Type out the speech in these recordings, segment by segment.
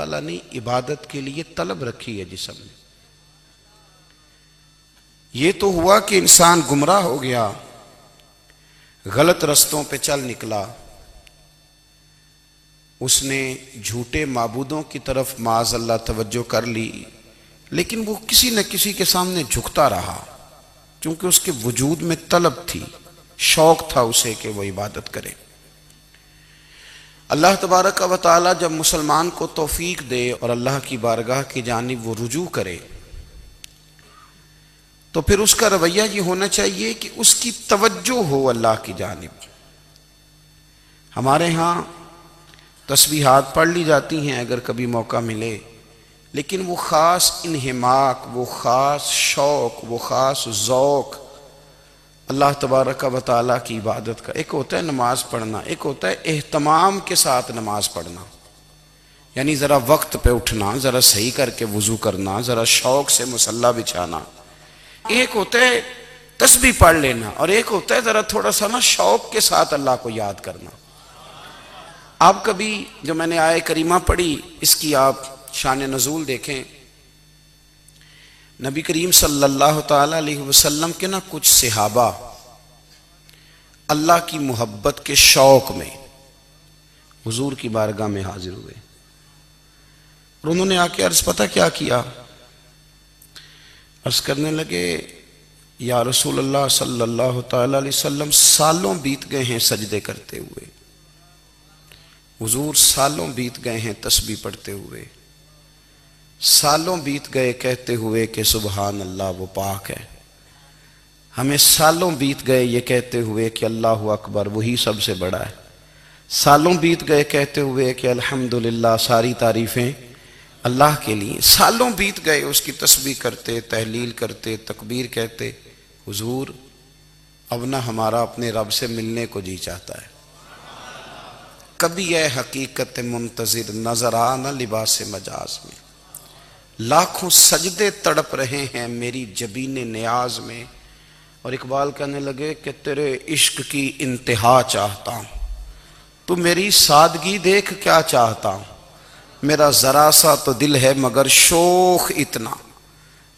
تعالیٰ نے عبادت کے لیے طلب رکھی ہے جسم میں. یہ تو ہوا کہ انسان گمراہ ہو گیا، غلط رستوں پہ چل نکلا، اس نے جھوٹے معبودوں کی طرف معاذ اللہ توجہ کر لی، لیکن وہ کسی نہ کسی کے سامنے جھکتا رہا، چونکہ اس کے وجود میں طلب تھی، شوق تھا اسے کہ وہ عبادت کرے. اللہ تبارک و تعالی جب مسلمان کو توفیق دے اور اللہ کی بارگاہ کی جانب وہ رجوع کرے تو پھر اس کا رویہ یہ ہونا چاہیے کہ اس کی توجہ ہو اللہ کی جانب. ہمارے ہاں تسبیحات پڑھ لی جاتی ہیں اگر کبھی موقع ملے، لیکن وہ خاص انہماک، وہ خاص شوق، وہ خاص ذوق اللہ تبارک و تعالیٰ کی عبادت کا. ایک ہوتا ہے نماز پڑھنا، ایک ہوتا ہے اہتمام کے ساتھ نماز پڑھنا، یعنی ذرا وقت پہ اٹھنا، ذرا صحیح کر کے وضو کرنا، ذرا شوق سے مصلی بچھانا. ایک ہوتا ہے تسبیح پڑھ لینا، اور ایک ہوتا ہے ذرا تھوڑا سا نا شوق کے ساتھ اللہ کو یاد کرنا. آپ کبھی جو میں نے آیہ کریمہ پڑھی اس کی آپ شان نزول دیکھیں. نبی کریم صلی اللہ تعالی علیہ وسلم کے نا کچھ صحابہ اللہ کی محبت کے شوق میں حضور کی بارگاہ میں حاضر ہوئے، اور انہوں نے آ کے عرض پتہ کیا کیا؟ عرض کرنے لگے یا رسول اللہ صلی اللہ تعالی علیہ وسلم سالوں بیت گئے ہیں سجدے کرتے ہوئے، حضور سالوں بیت گئے ہیں تسبیح پڑھتے ہوئے، سالوں بیت گئے کہتے ہوئے کہ سبحان اللہ وہ پاک ہے، ہمیں سالوں بیت گئے یہ کہتے ہوئے کہ اللہ اکبر وہی سب سے بڑا ہے، سالوں بیت گئے کہتے ہوئے کہ الحمدللہ ساری تعریفیں اللہ کے لیے، سالوں بیت گئے اس کی تسبیح کرتے، تحلیل کرتے، تکبیر کہتے. حضور اب نہ ہمارا اپنے رب سے ملنے کو جی چاہتا ہے. کبھی اے حقیقت منتظر نظر آنا لباس مجاز میں، لاکھوں سجدے تڑپ رہے ہیں میری جبین نیاز میں. اور اقبال کہنے لگے کہ تیرے عشق کی انتہا چاہتا ہوں، تو میری سادگی دیکھ کیا چاہتا ہوں، میرا ذرا سا تو دل ہے مگر شوق اتنا،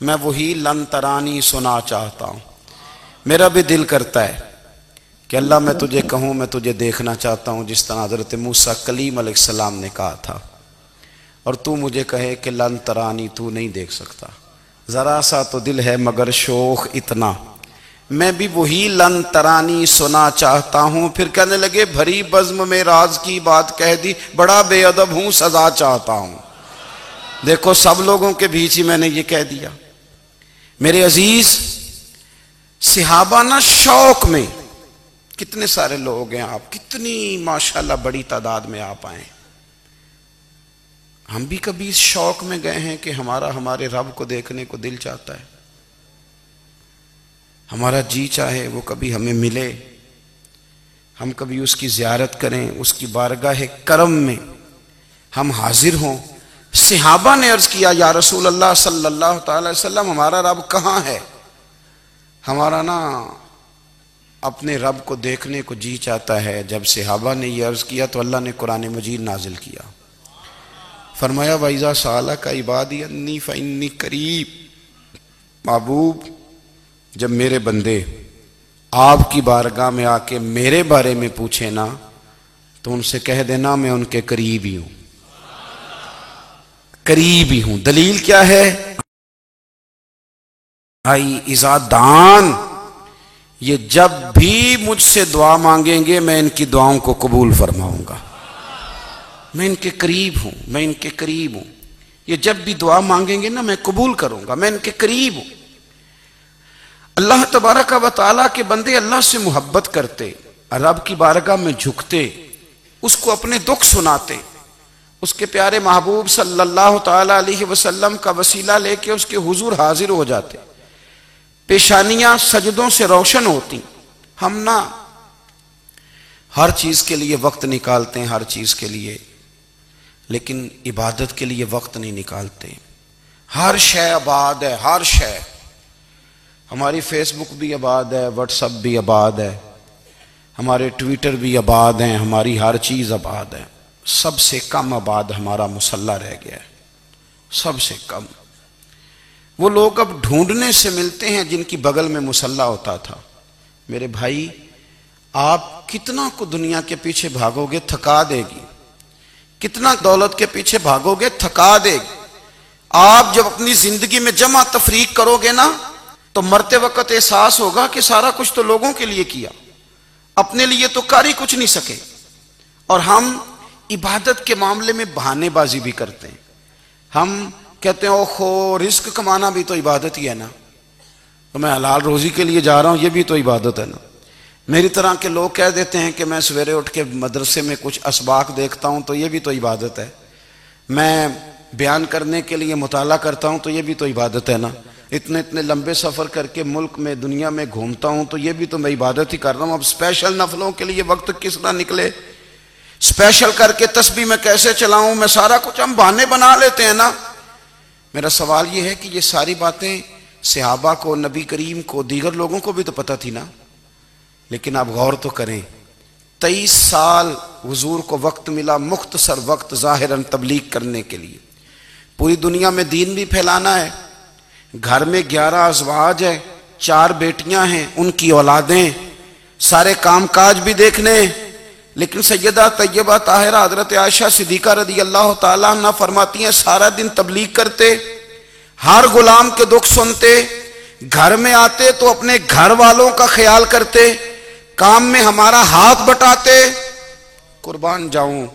میں وہی لن ترانی سنا چاہتا ہوں. میرا بھی دل کرتا ہے کہ اللہ میں تجھے کہوں میں تجھے دیکھنا چاہتا ہوں جس طرح حضرت موسیٰ کلیم علیہ السلام نے کہا تھا، اور تو مجھے کہے کہ لن ترانی تو نہیں دیکھ سکتا، ذرا سا تو دل ہے مگر شوق اتنا، میں بھی وہی لن ترانی سنا چاہتا ہوں. پھر کہنے لگے بھری بزم میں راز کی بات کہہ دی، بڑا بے ادب ہوں سزا چاہتا ہوں. دیکھو سب لوگوں کے بیچ ہی میں نے یہ کہہ دیا. میرے عزیز صحابہ نا شوق میں، کتنے سارے لوگ ہیں آپ، کتنی ماشاءاللہ بڑی تعداد میں آپ آئیں. ہم بھی کبھی اس شوق میں گئے ہیں کہ ہمارے رب کو دیکھنے کو دل چاہتا ہے، ہمارا جی چاہے وہ کبھی ہمیں ملے، ہم کبھی اس کی زیارت کریں، اس کی بارگاہ کرم میں ہم حاضر ہوں. صحابہ نے عرض کیا یا رسول اللہ صلی اللہ تعالی وسلم ہمارا رب کہاں ہے؟ ہمارا نا اپنے رب کو دیکھنے کو جی چاہتا ہے. جب صحابہ نے یہ عرض کیا تو اللہ نے قرآن مجید نازل کیا، فرمایا وَإِذَا سَأَلَكَ عِبَادِي أَنِّي فَإِنِّي قَرِيبٌ. محبوب جب میرے بندے آپ کی بارگاہ میں آ کے میرے بارے میں پوچھیں نا تو ان سے کہہ دینا میں ان کے قریب ہی ہوں، قریب ہی ہوں. دلیل کیا ہے؟ بھائی اذا دان، یہ جب بھی مجھ سے دعا مانگیں گے میں ان کی دعاؤں کو قبول فرماؤں گا. میں ان کے قریب ہوں، میں ان کے قریب ہوں. یہ جب بھی دعا مانگیں گے نا میں قبول کروں گا، میں ان کے قریب ہوں. اللہ تبارک و تعالیٰ کے بندے اللہ سے محبت کرتے، رب کی بارگاہ میں جھکتے، اس کو اپنے دکھ سناتے، اس کے پیارے محبوب صلی اللہ تعالی علیہ وسلم کا وسیلہ لے کے اس کے حضور حاضر ہو جاتے، پیشانیاں سجدوں سے روشن ہوتی. ہم نا ہر چیز کے لیے وقت نکالتے ہیں، ہر چیز کے لیے، لیکن عبادت کے لیے وقت نہیں نکالتے. ہر شے آباد ہے، ہر شے. ہماری فیس بک بھی آباد ہے، واٹس ایپ بھی آباد ہے، ہمارے ٹویٹر بھی آباد ہیں، ہماری ہر چیز آباد ہے. سب سے کم آباد ہمارا مصلی رہ گیا ہے، سب سے کم۔ وہ لوگ اب ڈھونڈنے سے ملتے ہیں جن کی بغل میں مصلی ہوتا تھا۔ میرے بھائی، آپ کتنا کو دنیا کے پیچھے بھاگو گے تھکا دے گی، کتنا دولت کے پیچھے بھاگو گے تھکا دے گی۔ آپ جب اپنی زندگی میں جمع تفریق کرو گے نا تو مرتے وقت احساس ہوگا کہ سارا کچھ تو لوگوں کے لیے کیا، اپنے لیے تو کر ہی کچھ نہیں سکے۔ اور ہم عبادت کے معاملے میں بہانے بازی بھی کرتے ہیں۔ ہم کہتے ہیں اوہو رزق کمانا بھی تو عبادت ہی ہے نا، تو میں حلال روزی کے لیے جا رہا ہوں، یہ بھی تو عبادت ہے نا۔ میری طرح کے لوگ کہہ دیتے ہیں کہ میں سویرے اٹھ کے مدرسے میں کچھ اسباق دیکھتا ہوں تو یہ بھی تو عبادت ہے، میں بیان کرنے کے لیے مطالعہ کرتا ہوں تو یہ بھی تو عبادت ہے نا، اتنے لمبے سفر کر کے ملک میں دنیا میں گھومتا ہوں تو یہ بھی تو میں عبادت ہی کر رہا ہوں۔ اب اسپیشل نفلوں کے لیے وقت کس طرح نکلے، اسپیشل کر کے تسبیح میں کیسے چلاؤں، میں سارا کچھ ہم بہانے بنا لیتے ہیں نا۔ میرا سوال یہ ہے کہ یہ ساری باتیں صحابہ کو، نبی کریم کو، دیگر لوگوں کو بھی تو پتہ تھی نا، لیکن آپ غور تو کریں، 23 سال حضور کو وقت ملا، مختصر وقت ظاہراً تبلیغ کرنے کے لیے، پوری دنیا میں دین بھی پھیلانا ہے۔ گھر میں 11 ازواج ہیں، 4 بیٹیاں ہیں، ان کی اولادیں، سارے کام کاج بھی دیکھنے ہیں۔ لیکن سیدہ طیبہ طاہرہ حضرت عائشہ صدیقہ رضی اللہ تعالیٰ عنہ فرماتی ہیں سارا دن تبلیغ کرتے، ہر غلام کے دکھ سنتے، گھر میں آتے تو اپنے گھر والوں کا خیال کرتے، کام میں ہمارا ہاتھ بٹاتے۔ قربان جاؤں،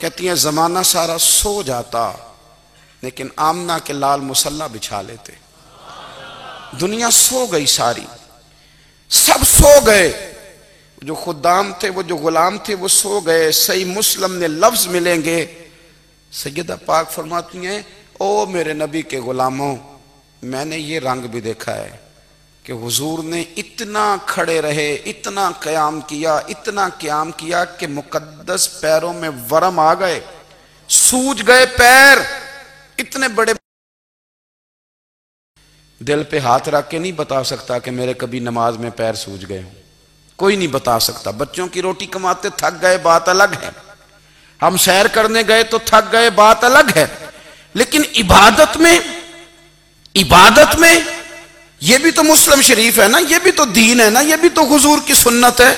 کہتی ہیں زمانہ سارا سو جاتا لیکن آمنہ کے لال مصلی بچھا لیتے۔ دنیا سو گئی، ساری سب سو گئے، جو خدام تھے، وہ جو غلام تھے، وہ سو گئے۔ صحیح مسلم میں لفظ ملیں گے، سیدہ پاک فرماتی ہیں او میرے نبی کے غلاموں، میں نے یہ رنگ بھی دیکھا ہے کہ حضور نے اتنا کھڑے رہے، اتنا قیام کیا، اتنا قیام کیا کہ مقدس پیروں میں ورم آ گئے، سوج گئے پیر، اتنے بڑے۔ دل پہ ہاتھ رکھ کے نہیں بتا سکتا کہ میرے کبھی نماز میں پیر سوج گئے ہوں، کوئی نہیں بتا سکتا۔ بچوں کی روٹی کماتے تھک گئے بات الگ ہے، ہم سیر کرنے گئے تو تھک گئے بات الگ ہے، لیکن عبادت میں یہ بھی تو مسلم شریف ہے نا، یہ بھی تو دین ہے نا، یہ بھی تو حضور کی سنت ہے،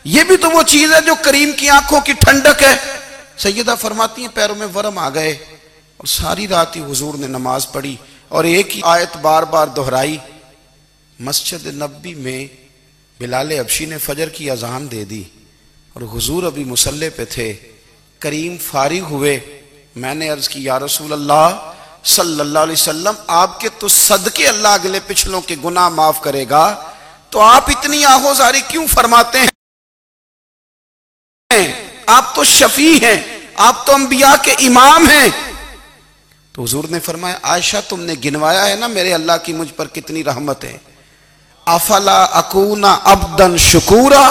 یہ بھی تو وہ چیز ہے جو کریم کی آنکھوں کی ٹھنڈک ہے۔ سیدہ فرماتی ہیں پیروں میں ورم آ گئے، اور ساری رات ہی حضور نے نماز پڑھی اور ایک ہی آیت بار بار دہرائی۔ مسجد نبوی میں بلال حبشی نے فجر کی اذان دے دی اور حضور ابھی مصلی پہ تھے، کریم فارغ ہوئے۔ میں نے عرض کی یا رسول اللہ صلی اللہ علیہ وسلم، آپ کے تو صدقے اللہ اگلے پچھلوں کے گناہ معاف کرے گا، تو آپ اتنی آہوزاری کیوں فرماتے ہیں؟ آپ تو شفیع ہیں، آپ تو انبیاء کے امام ہیں۔ تو حضور نے فرمایا عائشہ تم نے گنوایا ہے نا میرے اللہ کی مجھ پر کتنی رحمت ہے، افلا اکون عبدا شکورا،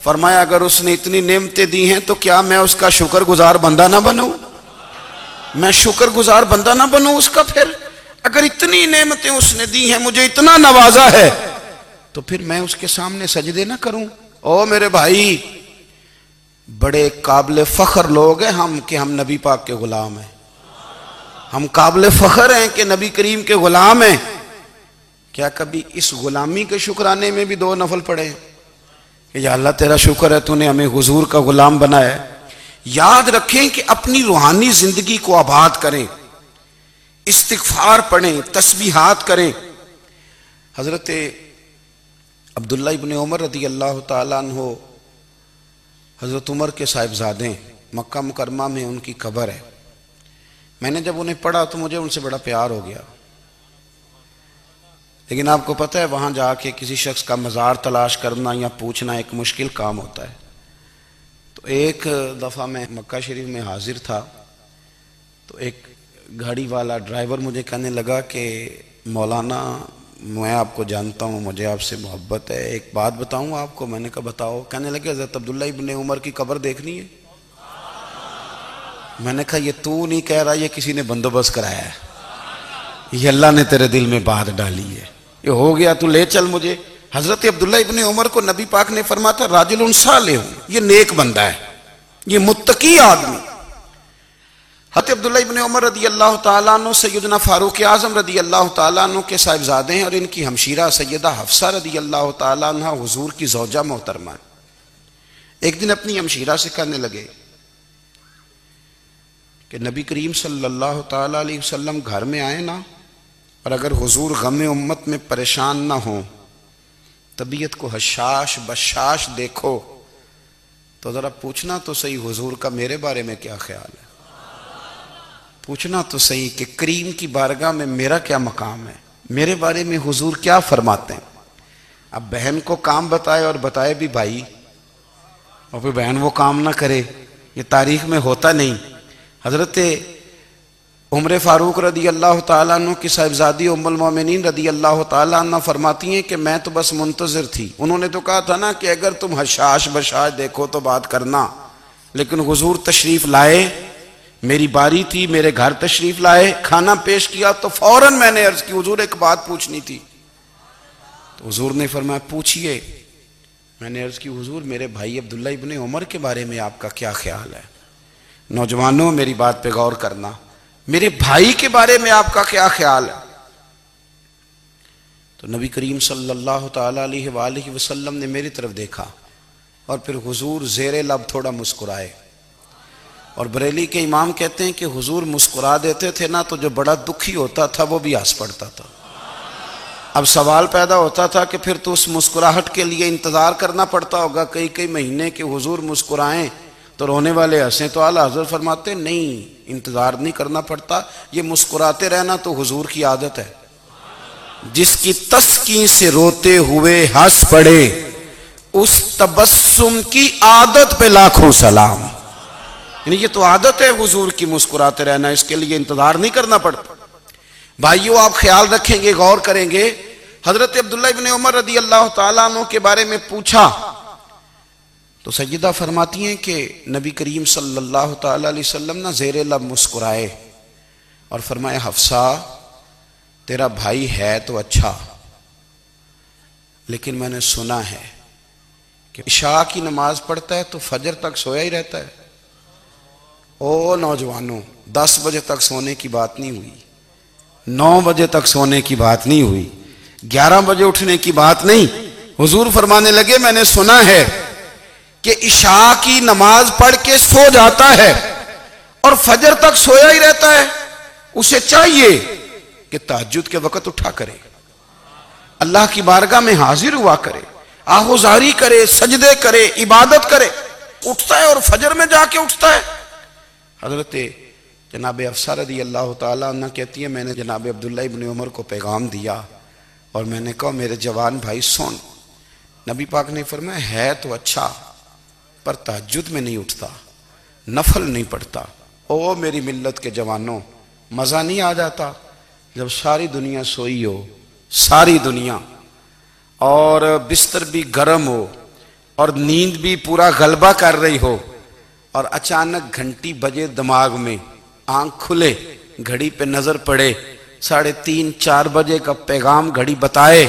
فرمایا اگر اس نے اتنی نعمتیں دی ہیں تو کیا میں اس کا شکر گزار بندہ نہ بنوں، میں شکر گزار بندہ نہ بنوں اس کا؟ پھر اگر اتنی نعمتیں اس نے دی ہیں، مجھے اتنا نوازا ہے، تو پھر میں اس کے سامنے سجدے نہ کروں؟ او میرے بھائی، بڑے قابل فخر لوگ ہیں ہم کہ ہم نبی پاک کے غلام ہیں، ہم قابل فخر ہیں کہ نبی کریم کے غلام ہیں۔ کیا کبھی اس غلامی کے شکرانے میں بھی 2 نفل پڑھے کہ یا اللہ تیرا شکر ہے تو نے ہمیں حضور کا غلام بنایا ہے؟ یاد رکھیں کہ اپنی روحانی زندگی کو آباد کریں، استغفار پڑھیں، تسبیحات کریں۔ حضرت عبداللہ ابن عمر رضی اللہ تعالیٰ عنہ حضرت عمر کے صاحبزادے، مکہ مکرمہ میں ان کی قبر ہے۔ میں نے جب انہیں پڑھا تو مجھے ان سے بڑا پیار ہو گیا، لیکن آپ کو پتہ ہے وہاں جا کے کسی شخص کا مزار تلاش کرنا یا پوچھنا ایک مشکل کام ہوتا ہے۔ تو ایک دفعہ میں مکہ شریف میں حاضر تھا تو ایک گاڑی والا ڈرائیور مجھے کہنے لگا کہ مولانا میں آپ کو جانتا ہوں، مجھے آپ سے محبت ہے، ایک بات بتاؤں آپ کو؟ میں نے کہا بتاؤ۔ کہنے لگے حضرت عبداللہ ابن عمر کی قبر دیکھنی ہے۔ میں نے کہا یہ تو نہیں کہہ رہا، یہ کسی نے بندوبست کرایا ہے، یہ اللہ نے تیرے دل میں بات ڈالی ہے، یہ ہو گیا تو لے چل مجھے۔ حضرت عبداللہ ابن عمر کو نبی پاک نے فرمایا تھا راجل صالح، یہ نیک بندہ ہے، یہ متقی آدمی. حضرت عبداللہ ابن عمر رضی اللہ تعالیٰ عنہ سیدنا فاروق اعظم رضی اللہ تعالیٰ عنہ کے صاحبزادے ہیں، اور ان کی ہمشیرہ سیدہ حفصہ رضی اللہ تعالیٰ عنہ حضور کی زوجہ محترمہ. ایک دن اپنی ہمشیرہ سے کہنے لگے کہ نبی کریم صلی اللہ تعالیٰ علیہ وسلم گھر میں آئے نا، اور اگر حضور غم امت میں پریشان نہ ہوں، طبیعت کو حشاش بشاش دیکھو، تو ذرا پوچھنا تو صحیح حضور کا میرے بارے میں کیا خیال ہے، پوچھنا تو صحیح کہ کریم کی بارگاہ میں میرا کیا مقام ہے، میرے بارے میں حضور کیا فرماتے ہیں. اب بہن کو کام بتائے، اور بتائے بھی بھائی، اور پھر بہن وہ کام نہ کرے، یہ تاریخ میں ہوتا نہیں. حضرت عمر فاروق رضی اللہ تعالیٰ عنہ کی صاحبزادی ام المومنین رضی اللہ تعالیٰ عنہ فرماتی ہیں کہ میں تو بس منتظر تھی. انہوں نے تو کہا تھا نا کہ اگر تم حشاش بشاش دیکھو تو بات کرنا، لیکن حضور تشریف لائے، میری باری تھی، میرے گھر تشریف لائے، کھانا پیش کیا تو فوراً میں نے عرض کی حضور ایک بات پوچھنی تھی. تو حضور نے فرمایا پوچھئے. میں نے عرض کی حضور میرے بھائی عبداللہ ابن عمر کے بارے میں آپ کا کیا خیال ہے؟ نوجوانوں میری بات پہ غور کرنا، میرے بھائی کے بارے میں آپ کا کیا خیال ہے؟ تو نبی کریم صلی اللہ تعالیٰ علیہ وآلہ وسلم نے میری طرف دیکھا، اور پھر حضور زیر لب تھوڑا مسکرائے. اور بریلی کے امام کہتے ہیں کہ حضور مسکرا دیتے تھے نا تو جو بڑا دکھی ہوتا تھا وہ بھی ہنس پڑتا تھا. اب سوال پیدا ہوتا تھا کہ پھر تو اس مسکراہٹ کے لیے انتظار کرنا پڑتا ہوگا کئی مہینے کہ حضور مسکرائیں تو رونے والے ہنسیں. تو اعلیٰ حضرت فرماتے نہیں، انتظار نہیں کرنا پڑتا، یہ مسکراتے رہنا تو حضور کی عادت ہے. جس کی تسکین سے روتے ہوئے ہنس پڑے، اس تبسم کی عادت پہ لاکھوں سلام. یعنی یہ تو عادت ہے حضور کی مسکراتے رہنا، اس کے لیے انتظار نہیں کرنا پڑتا. بھائیو آپ خیال رکھیں گے، غور کریں گے. حضرت عبداللہ ابن عمر رضی اللہ تعالیٰ عنہ کے بارے میں پوچھا تو سیدہ فرماتی ہیں کہ نبی کریم صلی اللہ تعالیٰ علیہ وسلم نہ زیر لب مسکرائے اور فرمایا حفصہ تیرا بھائی ہے تو اچھا، لیکن میں نے سنا ہے کہ عشاء کی نماز پڑھتا ہے تو فجر تک سویا ہی رہتا ہے. او نوجوانوں، 10 بجے تک سونے کی بات نہیں ہوئی، 9 بجے تک سونے کی بات نہیں ہوئی، 11 بجے اٹھنے کی بات نہیں. حضور فرمانے لگے میں نے سنا ہے کہ عشاء کی نماز پڑھ کے سو جاتا ہے اور فجر تک سویا ہی رہتا ہے، اسے چاہیے کہ تہجد کے وقت اٹھا کرے، اللہ کی بارگاہ میں حاضر ہوا کرے، آہوزاری کرے، سجدے کرے، عبادت کرے. اٹھتا ہے اور فجر میں جا کے اٹھتا ہے. حضرت جناب حفصہ رضی اللہ تعالیٰ عنہ کہتی ہے میں نے جناب عبداللہ ابن عمر کو پیغام دیا اور میں نے کہا میرے جوان بھائی سن. نبی پاک نے فرمایا ہے تو اچھا پر تہجد میں نہیں اٹھتا، نفل نہیں پڑھتا. او میری ملت کے جوانوں، مزہ نہیں آ جاتا جب ساری دنیا سوئی ہو، ساری دنیا، اور بستر بھی گرم ہو اور نیند بھی پورا غلبہ کر رہی ہو، اور اچانک گھنٹی بجے دماغ میں، آنکھ کھلے، گھڑی پہ نظر پڑے، 3:30 4 بجے کا پیغام گھڑی بتائے،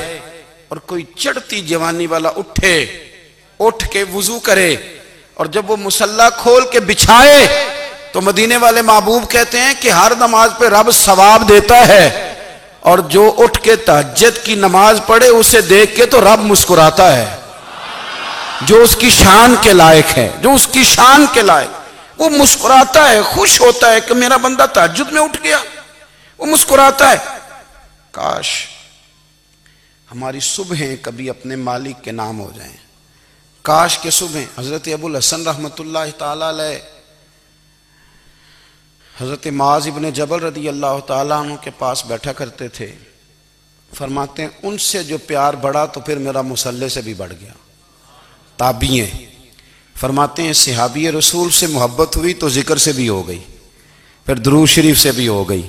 اور کوئی چڑھتی جوانی والا اٹھ کے وضو کرے، اور جب وہ مصلی کھول کے بچھائے تو مدینے والے محبوب کہتے ہیں کہ ہر نماز پہ رب ثواب دیتا ہے، اور جو اٹھ کے تہجد کی نماز پڑھے اسے دیکھ کے تو رب مسکراتا ہے، جو اس کی شان کے لائق ہے، جو اس کی شان کے لائق، وہ مسکراتا ہے، خوش ہوتا ہے کہ میرا بندہ تہجد میں اٹھ گیا، وہ مسکراتا ہے. کاش ہماری صبحیں کبھی اپنے مالک کے نام ہو جائیں. کاش کے صبح. حضرت ابو الحسن رحمت اللہ تعالیٰ علیہ حضرت معاذ ابن جبل رضی اللہ تعالیٰ عنہ کے پاس بیٹھا کرتے تھے. فرماتے ہیں ان سے جو پیار بڑھا تو پھر میرا مصلی سے بھی بڑھ گیا. تابعی ہیں. فرماتے ہیں صحابی رسول سے محبت ہوئی تو ذکر سے بھی ہو گئی، پھر درود شریف سے بھی ہو گئی.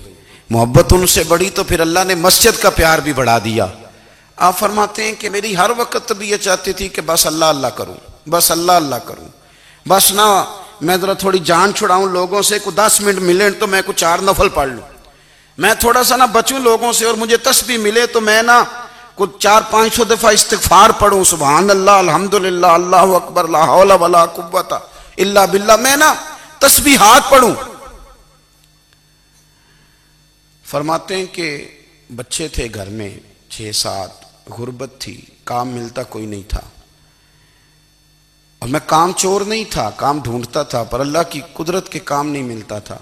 محبت ان سے بڑھی تو پھر اللہ نے مسجد کا پیار بھی بڑھا دیا. آپ فرماتے ہیں کہ میری ہر وقت بھی یہ چاہتی تھی کہ بس اللہ اللہ کروں، بس اللہ اللہ کروں، بس نہ میں ذرا تھوڑی جان چھڑاؤں لوگوں سے، کوئی 10 منٹ ملے تو میں کچھ 4 نفل پڑھ لوں، میں تھوڑا سا نہ بچوں لوگوں سے، اور مجھے تسبیح ملے تو میں نہ کچھ 400-500 دفعہ استغفار پڑھوں، سبحان اللہ، الحمدللہ، اللہ اکبر، لا حول ولا قوت الا باللہ میں نا تسبیحات پڑھوں. فرماتے ہیں کہ بچے تھے گھر میں 6-7, غربت تھی, کام ملتا کوئی نہیں تھا, اور میں کام چور نہیں تھا, کام ڈھونڈتا تھا, پر اللہ کی قدرت کے کام نہیں ملتا تھا.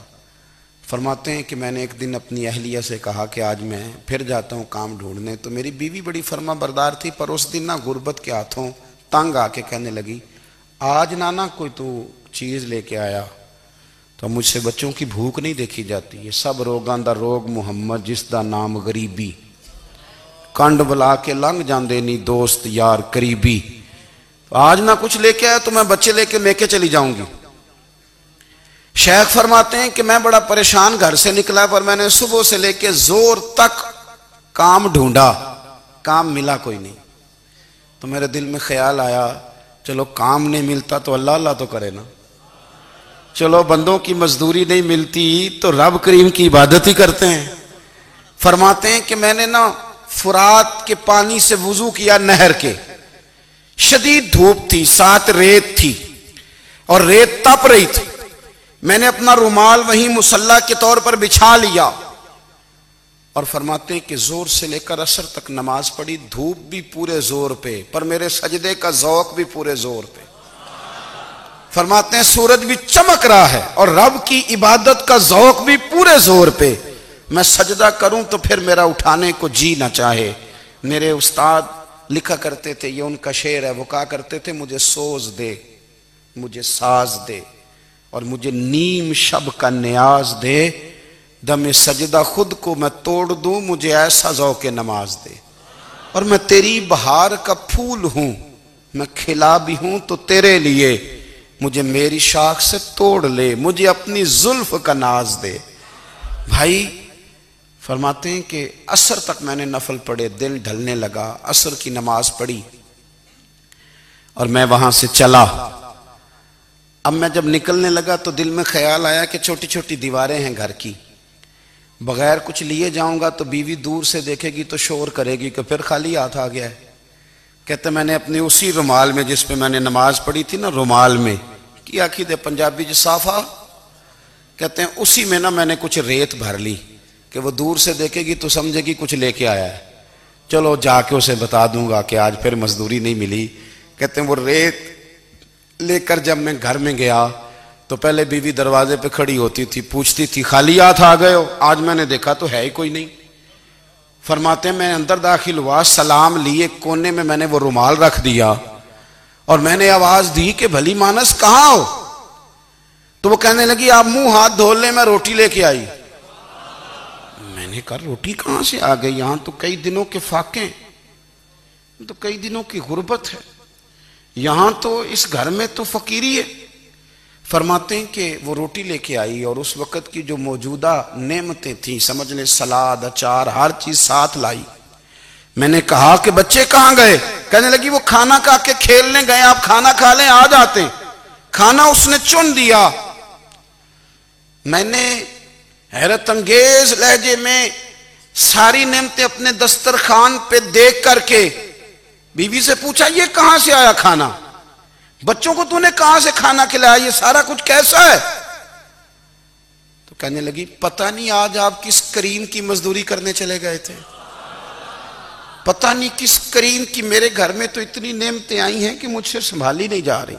فرماتے ہیں کہ میں نے ایک دن اپنی اہلیہ سے کہا کہ آج میں پھر جاتا ہوں کام ڈھونڈنے. تو میری بیوی بڑی فرما بردار تھی, پر اس دن نا غربت کے ہاتھوں تنگ آ کے کہنے لگی, آج نانا کوئی تو چیز لے کے آیا تو مجھ سے بچوں کی بھوک نہیں دیکھی جاتی. یہ سب روگاں دا روگ محمد جس دا نام غریبی, کنڈ بلا کے لنگ جاندے نہیں دوست یار قریبی. آج نہ کچھ لے کے آیا تو میں بچے لے کے میکے چلی جاؤں گی. شیخ فرماتے ہیں کہ میں بڑا پریشان گھر سے نکلا, پر میں نے صبح سے لے کے زور تک کام ڈھونڈا, کام ملا کوئی نہیں. تو میرے دل میں خیال آیا, چلو کام نہیں ملتا تو اللہ اللہ تو کرے نا, چلو بندوں کی مزدوری نہیں ملتی تو رب کریم کی عبادت ہی کرتے ہیں. فرماتے ہیں کہ میں نے نا فرات کے پانی سے وضو کیا, نہر کے, شدید دھوپ تھی, ساتھ ریت تھی اور ریت تپ رہی تھی. میں نے اپنا رومال وہیں مصلی کے طور پر بچھا لیا, اور فرماتے ہیں کہ زور سے لے کر عصر تک نماز پڑھی, دھوپ بھی پورے زور پہ, پر میرے سجدے کا ذوق بھی پورے زور پہ. فرماتے ہیں سورج بھی چمک رہا ہے اور رب کی عبادت کا ذوق بھی پورے زور پہ. میں سجدہ کروں تو پھر میرا اٹھانے کو جی نہ چاہے. میرے استاد لکھا کرتے تھے, یہ ان کا شعر ہے, وہ کہا کرتے تھے مجھے سوز دے, مجھے ساز دے, اور مجھے نیم شب کا نیاز دے, دم سجدہ خود کو میں توڑ دوں, مجھے ایسا ذوق نماز دے. اور میں تیری بہار کا پھول ہوں, میں کھلا بھی ہوں تو تیرے لیے, مجھے میری شاخ سے توڑ لے, مجھے اپنی زلف کا ناز دے. بھائی فرماتے ہیں کہ عصر تک میں نے نفل پڑھے, دل ڈھلنے لگا, عصر کی نماز پڑھی اور میں وہاں سے چلا. اب میں جب نکلنے لگا تو دل میں خیال آیا کہ چھوٹی چھوٹی دیواریں ہیں گھر کی, بغیر کچھ لیے جاؤں گا تو بیوی دور سے دیکھے گی تو شور کرے گی کہ پھر خالی ہاتھ آ گیا ہے. کہتے میں نے اپنی اسی رومال میں جس پہ میں نے نماز پڑھی تھی نا, رومال میں کی آخی دے پنجابی جسافہ کہتے ہیں, اسی میں نا میں نے کچھ ریت بھر لی کہ وہ دور سے دیکھے گی تو سمجھے گی کچھ لے کے آیا ہے, چلو جا کے اسے بتا دوں گا کہ آج پھر مزدوری نہیں ملی. کہتے ہیں وہ ریت لے کر جب میں گھر میں گیا تو پہلے بیوی دروازے پہ کھڑی ہوتی تھی, پوچھتی تھی خالی ہاتھ آ گئے ہو, آج میں نے دیکھا تو ہے ہی کوئی نہیں. فرماتے ہیں میں اندر داخل ہوا, سلام لیے, کونے میں میں نے وہ رومال رکھ دیا اور میں نے آواز دی کہ بھلی مانس کہاں ہو. تو وہ کہنے لگی آپ منہ ہاتھ دھو لیں, میں روٹی لے کے آئی. میں نے کہا روٹی کہاں سے آ گئی, یہاں تو کئی دنوں کے فاقے, تو کئی دنوں کی غربت ہے, یہاں تو اس گھر میں تو فقیری ہے. فرماتے ہیں کہ وہ روٹی لے کے آئی اور اس وقت کی جو موجودہ نعمتیں تھیں, سمجھ لیں سلاد, اچار, ہر چیز ساتھ لائی. میں نے کہا کہ بچے کہاں گئے, کہنے لگی وہ کھانا کھا کے کھیلنے گئے, آپ کھانا کھا لیں آ جاتے. کھانا اس نے چن دیا. میں نے حیرت انگیز لہجے میں ساری نعمتیں اپنے دسترخوان پہ دیکھ کر کے بیوی سے پوچھا یہ کہاں سے آیا کھانا, بچوں کو تو نے کہاں سے کھانا کھلایا, یہ سارا کچھ کیسا ہے. تو کہنے لگی پتہ نہیں آج آپ کس کریم کی مزدوری کرنے چلے گئے تھے, پتہ نہیں کس کریم کی, میرے گھر میں تو اتنی نعمتیں آئی ہیں کہ مجھ سے سنبھالی نہیں جا رہی,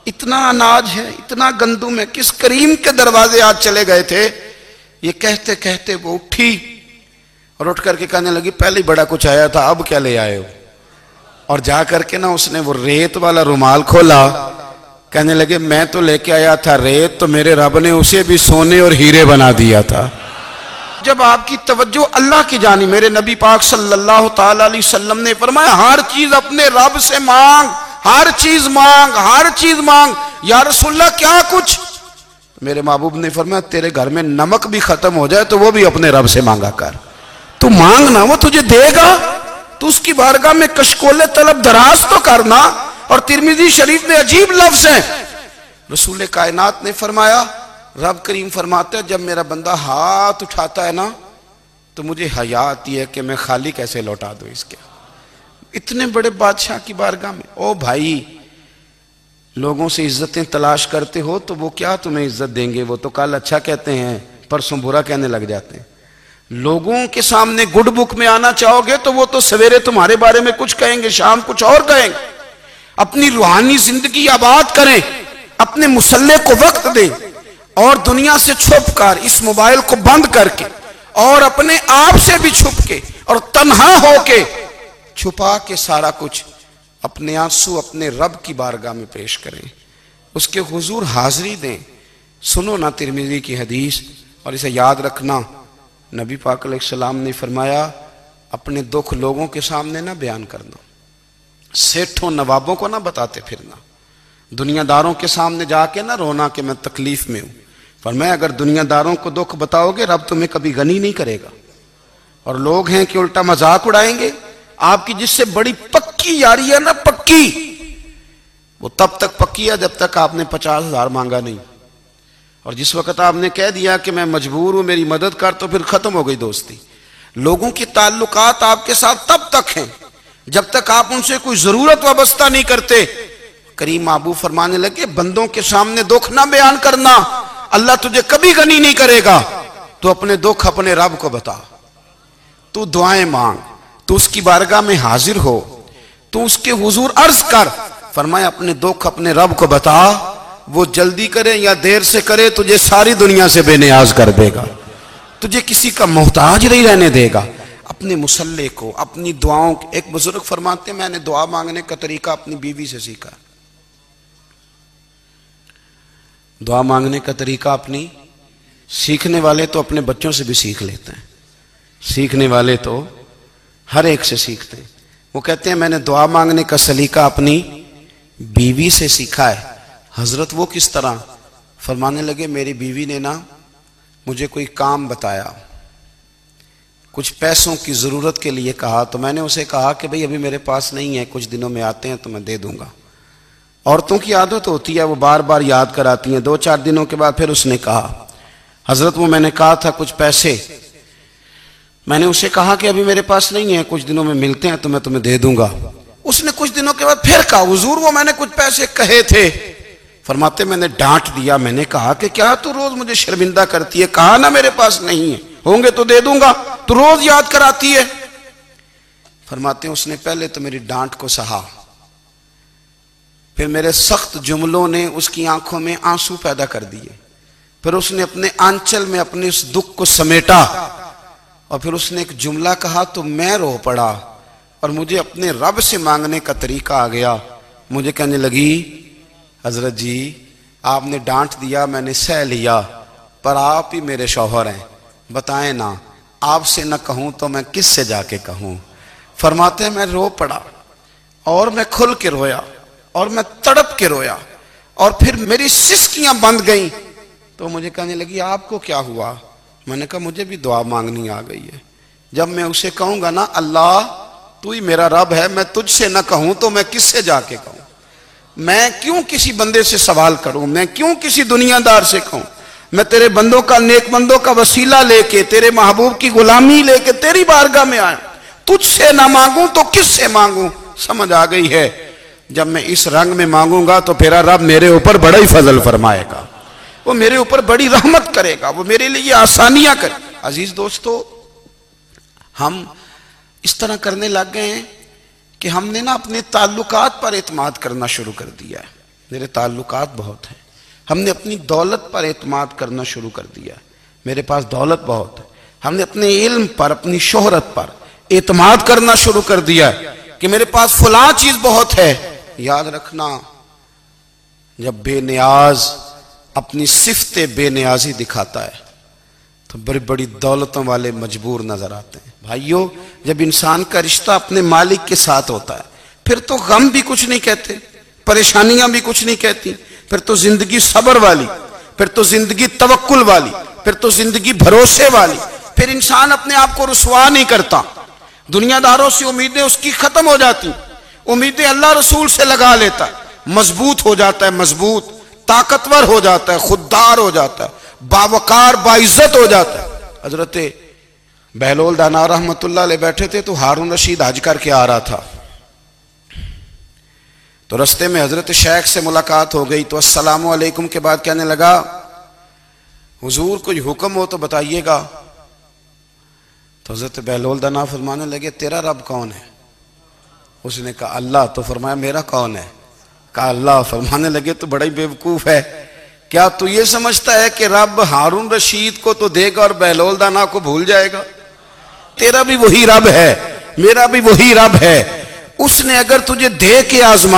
اتنا اناج ہے, اتنا گندم ہے, کس کریم کے دروازے آج چلے گئے تھے. یہ کہتے کہتے وہ اٹھی اور اٹھ کر کے کہنے لگی پہلے بڑا کچھ آیا تھا, اب کیا لے آئے ہو. اور جا کر کے نا اس نے وہ ریت والا رومال کھولا, کہنے لگے میں تو لے کے آیا تھا ریت, تو میرے رب نے اسے بھی سونے اور ہیرے بنا دیا تھا. جب آپ کی توجہ اللہ کی جانب, میرے نبی پاک صلی اللہ تعالی علیہ وسلم نے فرمایا ہر چیز اپنے رب سے مانگ, ہر چیز مانگ, ہر چیز مانگ. یا رسول اللہ کیا کچھ؟ میرے محبوب نے فرمایا تیرے گھر میں نمک بھی ختم ہو جائے تو وہ بھی اپنے رب سے مانگا کر, تو مانگنا وہ تجھے دے گا, تو اس کی بارگاہ میں کشکول طلب دراز تو کرنا. اور ترمذی شریف میں عجیب لفظ ہیں, رسول کائنات نے فرمایا, رب کریم فرماتا ہے جب میرا بندہ ہاتھ اٹھاتا ہے نا تو مجھے حیا آتی ہے کہ میں خالی کیسے لوٹا دوں اس کے, اتنے بڑے بادشاہ کی بارگاہ میں. او بھائی لوگوں سے عزتیں تلاش کرتے ہو تو وہ کیا تمہیں عزت دیں گے؟ وہ تو کل اچھا کہتے ہیں، پرسوں برا کہنے لگ جاتے ہیں۔ لوگوں کے سامنے گڈ بک میں آنا چاہو گے تو وہ تو سویرے تمہارے بارے میں کچھ کہیں گے، شام کچھ اور کہیں گے۔ اپنی روحانی زندگی آباد کریں، اپنے مصلے کو وقت دیں، اور دنیا سے چھپ کر، اس موبائل کو بند کر کے، اور اپنے آپ سے بھی چھپ کے اور تنہا ہو کے، چھپا کے سارا کچھ اپنے آنسو اپنے رب کی بارگاہ میں پیش کریں، اس کے حضور حاضری دیں۔ سنو نا ترمذی کی حدیث، اور اسے یاد رکھنا، نبی پاک علیہ السلام نے فرمایا اپنے دکھ لوگوں کے سامنے نہ بیان کرنا، سیٹھوں نوابوں کو نہ بتاتے پھرنا، دنیا داروں کے سامنے جا کے نہ رونا کہ میں تکلیف میں ہوں۔ فرمایا اگر دنیا داروں کو دکھ بتاؤ گے رب تمہیں کبھی غنی نہیں کرے گا، اور لوگ ہیں کہ الٹا مذاق اڑائیں گے۔ آپ کی جس سے بڑی پکی یاری ہے نا، پکی، وہ تب تک پکی ہے جب تک آپ نے 50,000 مانگا نہیں، اور جس وقت آپ نے کہہ دیا کہ میں مجبور ہوں میری مدد کر، تو پھر ختم ہو گئی دوستی۔ لوگوں کے تعلقات آپ کے ساتھ تب تک ہیں جب تک آپ ان سے کوئی ضرورت وابستہ نہیں کرتے۔ کریم محبوب فرمانے لگے بندوں کے سامنے دکھ نہ بیان کرنا، اللہ تجھے کبھی غنی نہیں کرے گا۔ تو اپنے دکھ اپنے رب کو بتا، تو دعائیں مانگ، تو اس کی بارگاہ میں حاضر ہو، تو اس کے حضور عرض کر۔ فرمایا اپنے دکھ اپنے رب کو بتا، وہ جلدی کرے یا دیر سے کرے تجھے ساری دنیا سے بے نیاز کر دے گا، تجھے کسی کا محتاج نہیں رہنے دے گا۔ اپنے مسلح کو، اپنی دعاؤں، ایک بزرگ فرماتے ہیں میں نے دعا مانگنے کا طریقہ اپنی بیوی سے سیکھا، دعا مانگنے کا طریقہ اپنی، سیکھنے والے تو اپنے بچوں سے بھی سیکھ لیتے ہیں، سیکھنے والے تو ہر ایک سے سیکھتے ہیں۔ وہ کہتے ہیں میں نے دعا مانگنے کا سلیقہ اپنی بیوی سے سیکھا ہے۔ حضرت وہ کس طرح؟ فرمانے لگے میری بیوی نے نا مجھے کوئی کام بتایا، کچھ پیسوں کی ضرورت کے لیے کہا، تو میں نے اسے کہا کہ بھئی ابھی میرے پاس نہیں ہے، کچھ دنوں میں آتے ہیں تو میں دے دوں گا۔ عورتوں کی عادت ہوتی ہے وہ بار بار یاد کراتی ہیں، 2-4 دنوں کے بعد پھر اس نے کہا حضرت وہ میں نے کہا تھا کچھ پیسے، میں نے اسے کہا کہ ابھی میرے پاس نہیں ہے، کچھ دنوں میں ملتے ہیں تو میں تمہیں دے دوں گا۔ اس نے کچھ دنوں کے بعد پھر کہا حضور وہ میں نے کچھ پیسے کہے تھے۔ فرماتے میں نے ڈانٹ دیا، میں نے کہا کہ کیا تو روز مجھے شرمندہ کرتی ہے، کہا نا میرے پاس نہیں ہے، ہوں گے تو دے دوں گا، تو روز یاد کراتی ہے۔ فرماتے ہیں اس نے پہلے تو میری ڈانٹ کو سہا، پھر میرے سخت جملوں نے اس کی آنکھوں میں آنسو پیدا کر دیے، پھر اس نے اپنے آنچل میں اپنے اس دکھ کو سمیٹا، اور پھر اس نے ایک جملہ کہا تو میں رو پڑا، اور مجھے اپنے رب سے مانگنے کا طریقہ آ گیا۔ مجھے کہنے لگی حضرت جی آپ نے ڈانٹ دیا میں نے سہ لیا، پر آپ ہی میرے شوہر ہیں، بتائیں نا آپ سے نہ کہوں تو میں کس سے جا کے کہوں۔ فرماتے ہیں میں رو پڑا، اور میں کھل کے رویا، اور میں تڑپ کے رویا، اور پھر میری سسکیاں بند گئیں۔ تو مجھے کہنے لگی آپ کو کیا ہوا؟ میں نے کہا مجھے بھی دعا مانگنی آ گئی ہے، جب میں اسے کہوں گا نا اللہ تو ہی میرا رب ہے، میں تجھ سے نہ کہوں تو میں کس سے جا کے کہوں؟ میں کیوں کسی بندے سے سوال کروں؟ میں کیوں کسی دنیا دار سے کہوں؟ میں تیرے بندوں کا، نیک بندوں کا وسیلہ لے کے، تیرے محبوب کی غلامی لے کے تیری بارگاہ میں آیا، تجھ سے نہ مانگوں تو کس سے مانگوں؟ سمجھ آ گئی ہے جب میں اس رنگ میں مانگوں گا تو پھر رب میرے اوپر بڑا ہی فضل فرمائے گا، وہ میرے اوپر بڑی رحمت کرے گا، وہ میرے لیے آسانیاں کرے۔ عزیز دوستو ہم اس طرح کرنے لگ گئے ہیں کہ ہم نے نا اپنے تعلقات پر اعتماد کرنا شروع کر دیا ہے۔ میرے تعلقات بہت ہیں، ہم نے اپنی دولت پر اعتماد کرنا شروع کر دیا ہے، میرے پاس دولت بہت ہے۔ ہم نے اپنے علم پر، اپنی شہرت پر اعتماد کرنا شروع کر دیا ہے کہ میرے پاس فلاں چیز بہت ہے۔ یاد رکھنا جب بے نیاز اپنی صفت بے نیازی دکھاتا ہے تو بڑی بڑی دولتوں والے مجبور نظر آتے ہیں۔ بھائیو جب انسان کا رشتہ اپنے مالک کے ساتھ ہوتا ہے پھر تو غم بھی کچھ نہیں کہتے، پریشانیاں بھی کچھ نہیں کہتی، پھر تو زندگی صبر والی، پھر تو زندگی توکل والی، پھر تو زندگی بھروسے والی، پھر انسان اپنے آپ کو رسوا نہیں کرتا، دنیا داروں سے امیدیں اس کی ختم ہو جاتی، امیدیں اللہ رسول سے لگا لیتا ہے، مضبوط ہو جاتا ہے، مضبوط، طاقتور ہو جاتا ہے، خوددار ہو جاتا ہے، باوقار باعزت ہو جاتا ہے۔ حضرت بہلول دانا رحمت اللہ علیہ بیٹھے تھے تو ہارون رشید حج کر کے آ رہا تھا، تو رستے میں حضرت شیخ سے ملاقات ہو گئی تو السلام علیکم کے بعد کہنے لگا حضور کوئی حکم ہو تو بتائیے گا. تو حضرت بہلول دانا فرمانے لگے تیرا رب کون ہے؟ اس نے کہا اللہ. تو فرمایا میرا کون ہے؟ کہا اللہ. فرمانے لگے تو بڑا ہی بیوقوف ہے، کیا تو یہ سمجھتا ہے کہ رب ہارون رشید کو تو دے گا اور بہلول دانا کو بھول جائے گا؟ تیرا بھی وہی رب ہے، میرا بھی وہی رب ہے. اس نے اگر تجھے دے کے آزما